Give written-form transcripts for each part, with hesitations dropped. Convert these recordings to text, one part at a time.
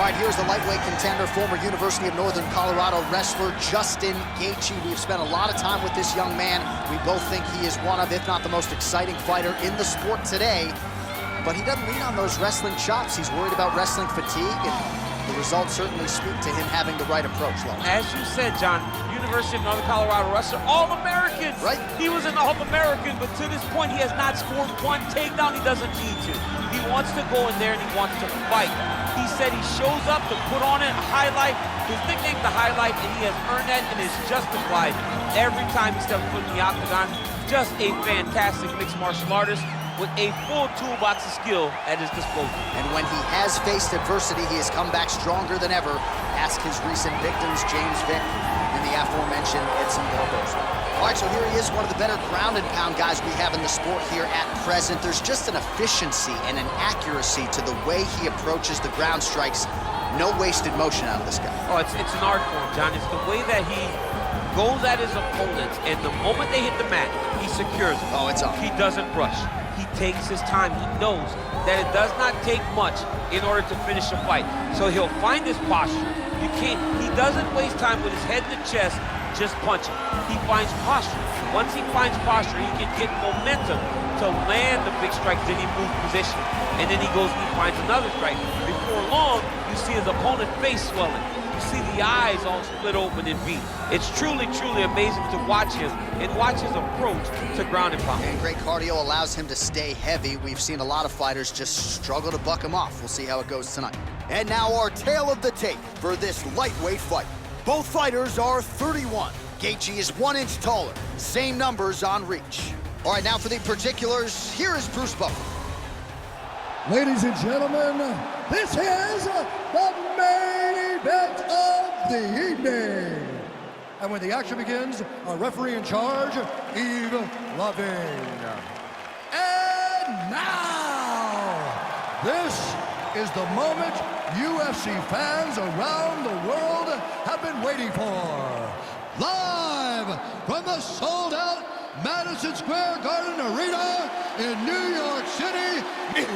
All right, here's the lightweight contender, former University of Northern Colorado wrestler Justin Gaethje. We've spent a lot of time with this young man. We both think he is one of, if not the most exciting fighter in the sport today. But he doesn't lean on those wrestling chops. He's worried about wrestling fatigue, and the results certainly speak to him having the right approach, Lowe. As you said, John, University of Northern Colorado wrestler, All-American. Right. He was an All-American, but to this point, he has not scored one takedown. He doesn't need to. He wants to go in there and he wants to fight. He said he shows up to put on a highlight. His nickname's the Highlight, and he has earned that and is justified every time he steps foot in the octagon. Just a fantastic mixed martial artist with a full toolbox of skill at his disposal. And when he has faced adversity, he has come back stronger than ever. Ask his recent victims, James Vick and the aforementioned Edson Barboza. All right, so here he is, one of the better ground and pound guys we have in the sport here at present. There's just an efficiency and an accuracy to the way he approaches the ground strikes. No wasted motion out of this guy. Oh, it's an art form, John. It's the way that he goes at his opponents, and the moment they hit the mat, he secures it. Oh, it's up. He doesn't rush. He takes his time. He knows that it does not take much in order to finish a fight. So he'll find his posture. He doesn't waste time with his head in the chest just punching. He finds posture. Once he finds posture, he can get momentum to land the big strike, then he moves position. And then he goes and he finds another strike. Before long, you see his opponent's face swelling. You see the eyes all split open and beat. It's truly, truly amazing to watch him and watch his approach to ground and pound. And great cardio allows him to stay heavy. We've seen a lot of fighters just struggle to buck him off. We'll see how it goes tonight. And now our tale of the tape for this lightweight fight. Both fighters are 31. Gaethje is 1 inch taller. Same numbers on reach. All right, now for the particulars, here is Bruce Buffer. Ladies and gentlemen, this is the main event of the evening. And when the action begins, our referee in charge, Yves Lavigne. And now, this is the moment UFC fans around the world have been waiting for. Live from the sold-out Madison Square Garden Arena in New York City, it's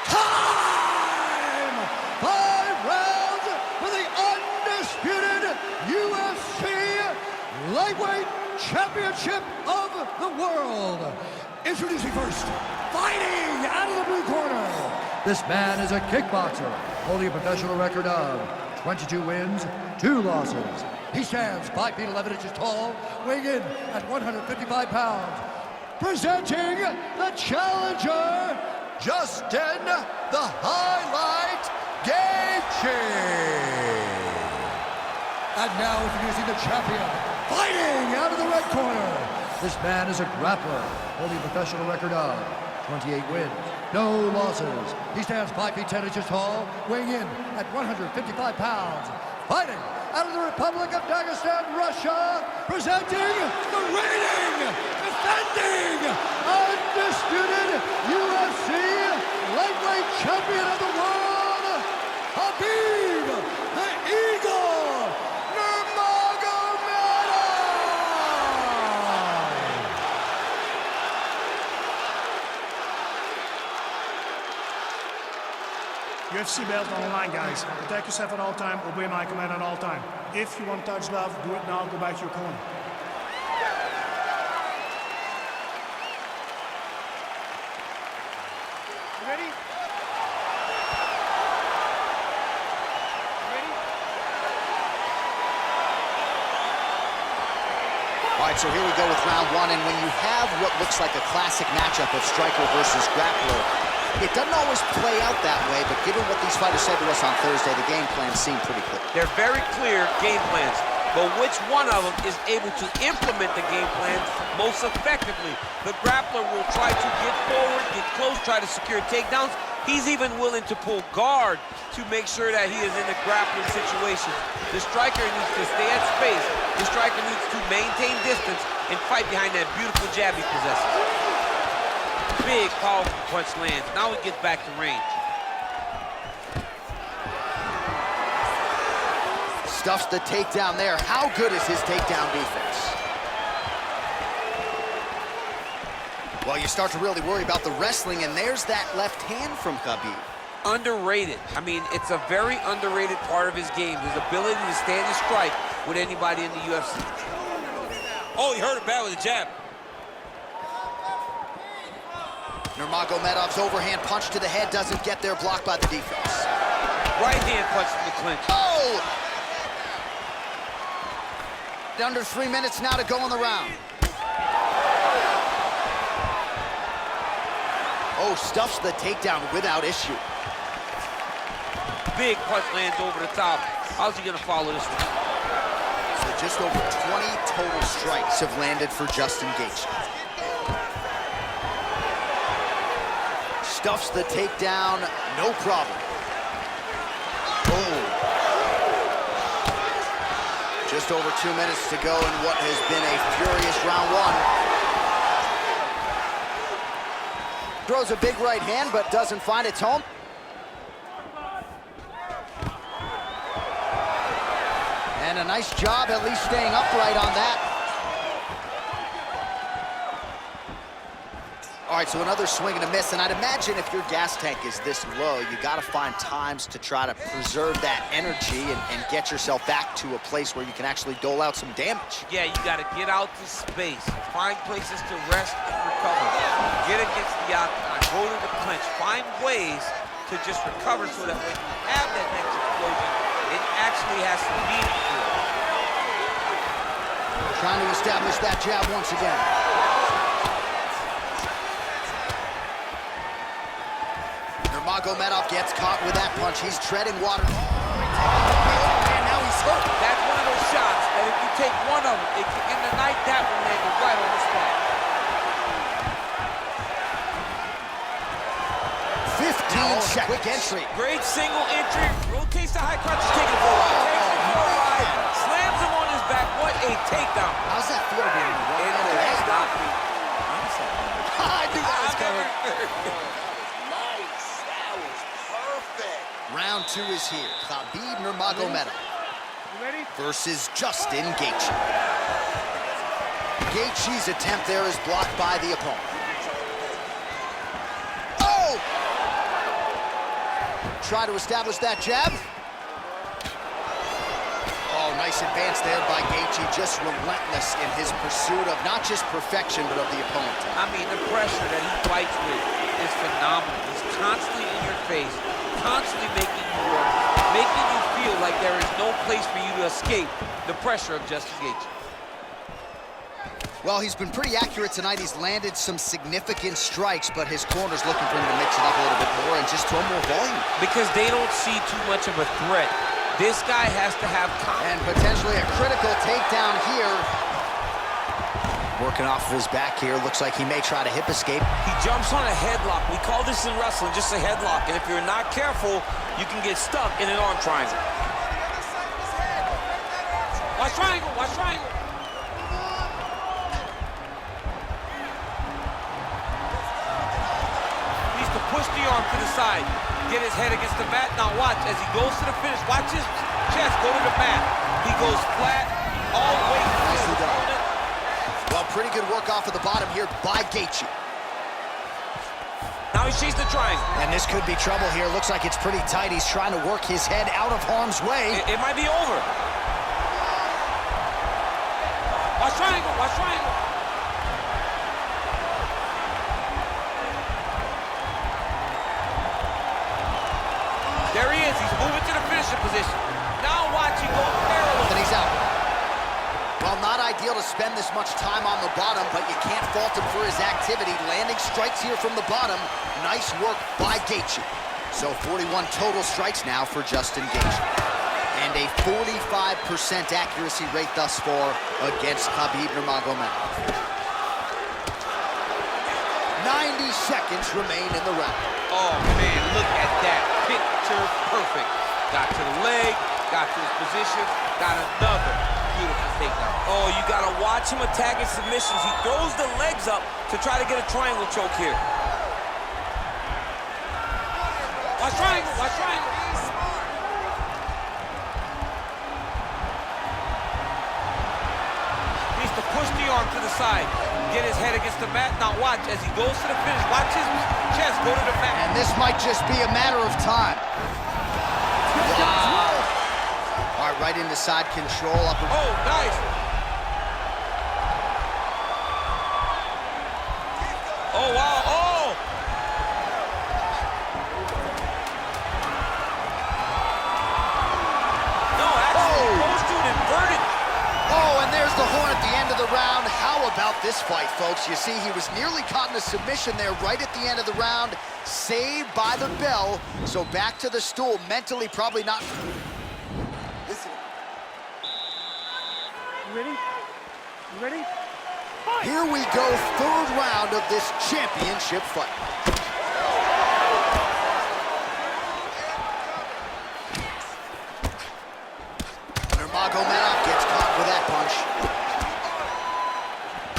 time! 5 rounds for the undisputed UFC Lightweight Championship of the World. Introducing first, fighting out of the blue corner. This man is a kickboxer, holding a professional record of 22 wins, 2 losses. He stands 5 feet 11 inches tall, weighing in at 155 pounds. Presenting the challenger, Justin the Highlight Gaethje. And now introducing the champion, fighting out of the red corner. This man is a grappler, holding a professional record of 28 wins, no losses. He stands 5 feet 10 inches tall, weighing in at 155 pounds. Fighting out of the Republic of Dagestan, Russia, presenting the reigning, defending, undisputed UFC lightweight champion of the world, Khabib the Eagle Nurmagomedov. UFC belt online, guys. Protect yourself at all time, obey my command at all time. If you want to touch love, do it now, go back to your corner. You ready? All right, so here we go with round 1, and when you have what looks like a classic matchup of striker versus grappler, it doesn't always play out that way, but given what these fighters said to us on Thursday, the game plans seem pretty clear. They're very clear game plans, but which one of them is able to implement the game plan most effectively? The grappler will try to get forward, get close, try to secure takedowns. He's even willing to pull guard to make sure that he is in a grappling situation. The striker needs to stay at space. The striker needs to maintain distance and fight behind that beautiful jab he possesses. Big, powerful punch lands. Now he gets back to range. Stuffs the takedown there. How good is his takedown defense? Well, you start to really worry about the wrestling, and there's that left hand from Khabib. Underrated. I mean, it's a very underrated part of his game, his ability to stand and strike with anybody in the UFC. Oh, he hurt it bad with a jab. Nurmagomedov's overhand punch to the head doesn't get there, blocked by the defense. Right hand punch in the clinch. Oh! Under 3 minutes now to go in the round. Oh, stuffs the takedown without issue. Big punch lands over the top. How's he gonna follow this one? So just over 20 total strikes have landed for Justin Gaethje. Stuffs the takedown, no problem. Oh. Just over 2 minutes to go in what has been a furious round one. Throws a big right hand, but doesn't find its home. And a nice job at least staying upright on that. All right, so another swing and a miss, and I'd imagine if your gas tank is this low, you gotta find times to try to preserve that energy and get yourself back to a place where you can actually dole out some damage. Yeah, you gotta get out to space, find places to rest and recover. Get against the octagon, go to the clinch, find ways to just recover so that when you have that next explosion, it actually has some meaning to it. Trying to establish that jab once again. Nurmagomedov gets caught with that punch. He's treading water. And now he's hurt. That's one of those shots that if you take one of them, in the night, that one landed right on the spot. 15-second entry. Great single entry. Rotates the high crotch, taking it for a ride. Takes it for a ride. Slams him on his back. What a takedown. How's that feel being It has not been. I knew that was coming. Nice. That was perfect. Round 2 is here. Khabib Nurmagomedov versus Justin Gaethje. Gaethje's attempt there is blocked by the opponent. Oh! Try to establish that jab. Oh, nice advance there by Gaethje, just relentless in his pursuit of not just perfection, but of the opponent. I mean, the pressure that he fights with is phenomenal. He's constantly in your face, constantly making you work, making you feel like there is no place for you to escape the pressure of Justin Gaethje. Well, he's been pretty accurate tonight. He's landed some significant strikes, but his corner's looking for him to mix it up a little bit more and just throw more volume. Because they don't see too much of a threat. This guy has to have confidence. And potentially a critical takedown here. Working off of his back here. Looks like he may try to hip escape. He jumps on a headlock. We call this in wrestling just a headlock. And if you're not careful, you can get stuck in an arm triangle. Watch triangle, watch triangle. Needs to push the arm to the side. Get his head against the mat. Now watch, as he goes to the finish, watch his chest go to the mat. He goes flat, all the way to the Nicely done. opponent. Well, pretty good work off of the bottom here by Gaethje. Now he's chasing the triangle. And this could be trouble here. Looks like it's pretty tight. He's trying to work his head out of harm's way. It might be over. Watch triangle, watch triangle. There he is, he's moving to the finishing position. Now watch him go parallel. And he's out. Well, not ideal to spend this much time on the bottom, but you can't fault him for his activity. Landing strikes here from the bottom. Nice work by Gaethje. So 41 total strikes now for Justin Gaethje. And a 45% accuracy rate thus far against Khabib Nurmagomedov. 90 seconds remain in the round. Oh man, look at that. Picture perfect. Got to the leg, got to his position, got another beautiful takedown. Oh, you gotta watch him attacking submissions. He throws the legs up to try to get a triangle choke here. Watch triangle, watch triangle. Needs to push the arm to the side. Get his head against the mat. Now watch, as he goes to the finish, watch his chest go to the mat. And this might just be a matter of time. Wow. All right, right into side control. Oh, nice. Oh, wow. Oh! No, actually, goes to an inverted. Oh, and there's the horn at the end of the round. How about this fight, folks? You see, he was nearly caught in a submission there right at the end of the round. Saved by the bell. So back to the stool. Mentally, probably not. You ready? You ready? Fight. Here we go, third round of this championship fight. Nurmagomedov gets caught with that punch.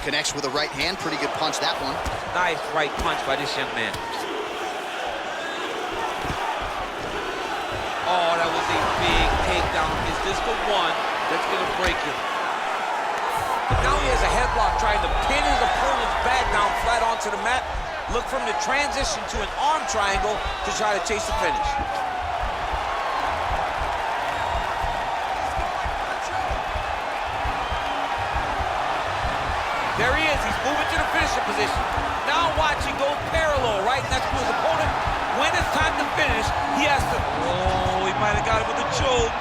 Connects with a right hand, pretty good punch, that one. Nice right punch by this young man. Oh, that was a big takedown. Is this the one that's gonna break him? But now he has a headlock trying to pin his opponent's back down flat onto the mat. Look from the transition to an arm triangle to try to chase the finish. There he is, he's moving to the finishing position. Now watch, he goes parallel, right next to his opponent. When it's time to finish, he has to, oh, he might have got it with a choke.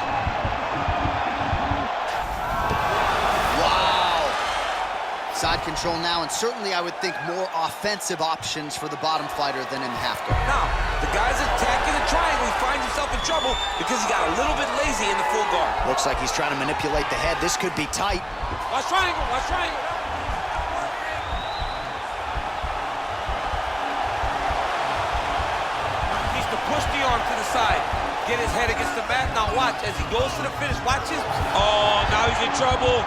Wow. Side control now, and certainly I would think more offensive options for the bottom fighter than in the half guard. Now, the guy's attacking the triangle. He finds himself in trouble because he got a little bit lazy in the full guard. Looks like he's trying to manipulate the head. This could be tight. Watch triangle, watch triangle. Push the arm to the side. Get his head against the mat. Now watch as he goes to the finish. Watch his. Oh, now he's in trouble.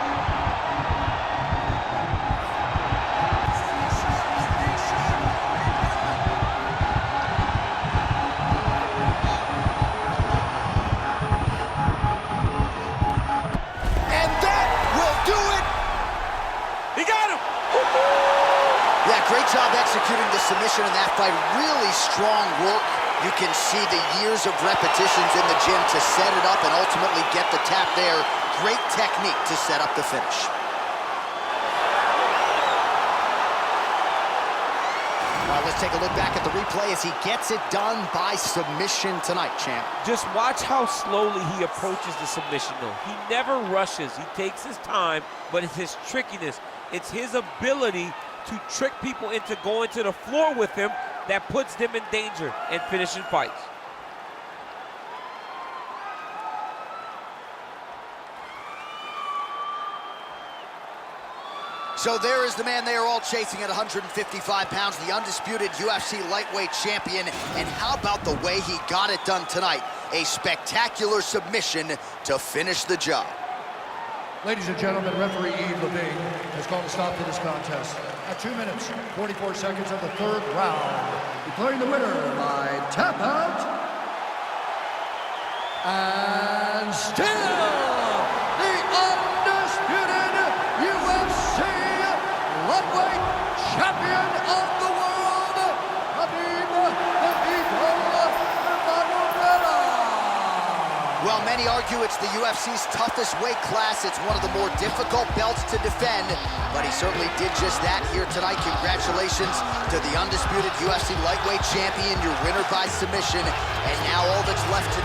And that will do it. He got him. Yeah, great job executing the submission in that fight. Really strong work. You can see the years of repetitions in the gym to set it up and ultimately get the tap there. Great technique to set up the finish. All right, let's take a look back at the replay as he gets it done by submission tonight, champ. Just watch how slowly he approaches the submission, though. He never rushes. He takes his time, but it's his trickiness. It's his ability to trick people into going to the floor with him that puts them in danger and finishing fights. So there is the man they are all chasing at 155 pounds, the undisputed UFC lightweight champion. And how about the way he got it done tonight? A spectacular submission to finish the job. Ladies and gentlemen, referee Yves Levine has called a stop to this contest at 2 minutes, 44 seconds of the third round, declaring the winner by tap out. And still the undisputed UFC lightweight champion of the world, Khabib the Eagle Nurmagomedov. Well, many argue it's the UFC's toughest weight class. It's one of the more difficult belts to defend, but he certainly did just that here tonight. Congratulations to the undisputed UFC lightweight champion, your winner by submission. And now all that's left to